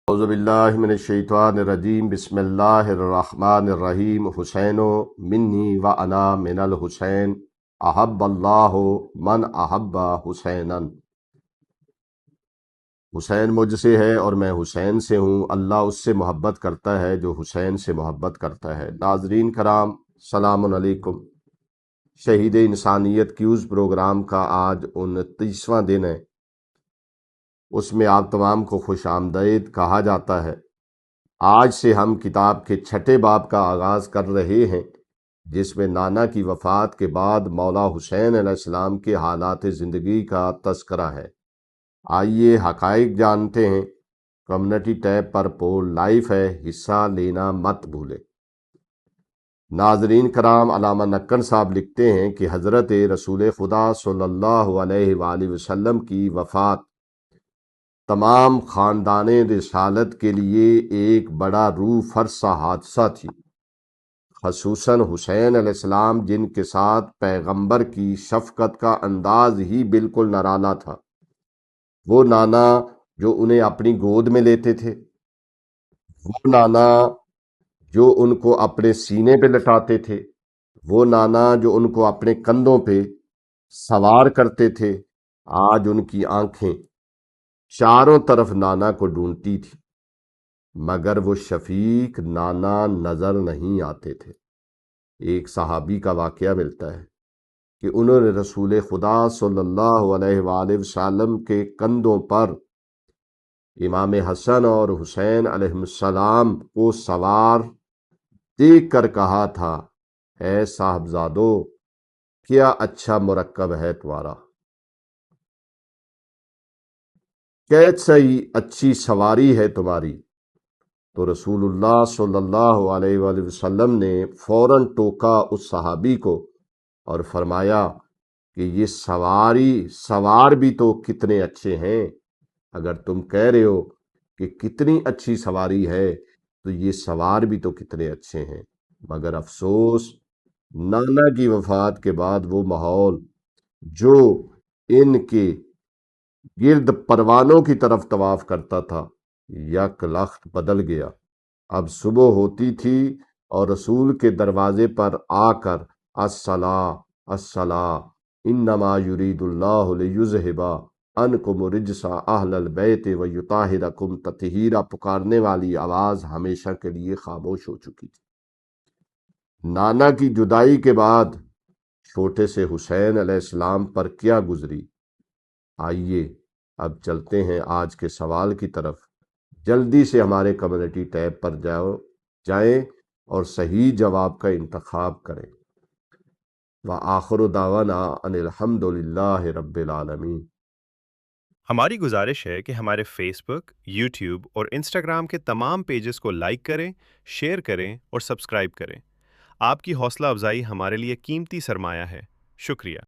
اعوذ باللہ من الشیطان الرجیم بسم اللہ الرحمن الرحیم حسین منی و انا من الحسین احب اللہ من احب حسینا۔ حسین مجھ سے ہے اور میں حسین سے ہوں، اللہ اس سے محبت کرتا ہے جو حسین سے محبت کرتا ہے۔ ناظرین کرام، سلام علیکم۔ شہید انسانیت کیوز پروگرام کا آج 29واں دن ہے۔ اس میں آپ تمام کو خوش آمدید کہا جاتا ہے۔ آج سے ہم کتاب کے 6 باب کا آغاز کر رہے ہیں، جس میں نانا کی وفات کے بعد مولا حسین علیہ السلام کے حالات زندگی کا تذکرہ ہے۔ آئیے حقائق جانتے ہیں۔ کمیونٹی ٹیب پر پول لائیو ہے، حصہ لینا مت بھولیں۔ ناظرین کرام، علامہ نکن صاحب لکھتے ہیں کہ حضرت رسول خدا صلی اللہ علیہ وآلہ وسلم کی وفات تمام خاندان رسالت کے لیے ایک بڑا روح فرسا حادثہ تھی، خصوصاً حسین علیہ السلام جن کے ساتھ پیغمبر کی شفقت کا انداز ہی بالکل نرالا تھا۔ وہ نانا جو انہیں اپنی گود میں لیتے تھے، وہ نانا جو ان کو اپنے سینے پہ لٹاتے تھے، وہ نانا جو ان کو اپنے کندھوں پہ سوار کرتے تھے، آج ان کی آنکھیں چاروں طرف نانا کو ڈھونڈتی تھی، مگر وہ شفیق نانا نظر نہیں آتے تھے۔ ایک صحابی کا واقعہ ملتا ہے کہ انہوں نے رسول خدا صلی اللہ علیہ وآلہ وسلم کے کندھوں پر امام حسن اور حسین علیہ السلام کو سوار دیکھ کر کہا تھا، اے صاحبزادو، کیا اچھا مرکب ہے تمہارا، کیسی اچھی سواری ہے تمہاری۔ تو رسول اللہ صلی اللہ علیہ وآلہ وسلم نے فوراً ٹوکا اس صحابی کو اور فرمایا کہ یہ سوار بھی تو کتنے اچھے ہیں۔ اگر تم کہہ رہے ہو کہ کتنی اچھی سواری ہے تو یہ سوار بھی تو کتنے اچھے ہیں۔ مگر افسوس، نانا کی وفات کے بعد وہ ماحول جو ان کے گرد پروانوں کی طرف طواف کرتا تھا یک لخت بدل گیا۔ اب صبح ہوتی تھی اور رسول کے دروازے پر آ کر الصلاۃ الصلاۃ انما یرید اللہ لیذہب عنکم الرجس اہل البیت ویطہرکم تطہیرا پکارنے والی آواز ہمیشہ کے لیے خاموش ہو چکی تھی۔ نانا کی جدائی کے بعد چھوٹے سے حسین علیہ السلام پر کیا گزری، آئیے اب چلتے ہیں آج کے سوال کی طرف۔ جلدی سے ہمارے کمیونٹی ٹیب پر جائیں اور صحیح جواب کا انتخاب کریں۔ وآخر دعوانا ان الحمد للہ رب العالمین۔ ہماری گزارش ہے کہ ہمارے فیس بک، یوٹیوب اور انسٹاگرام کے تمام پیجز کو لائک کریں، شیئر کریں اور سبسکرائب کریں۔ آپ کی حوصلہ افزائی ہمارے لیے قیمتی سرمایہ ہے۔ شکریہ۔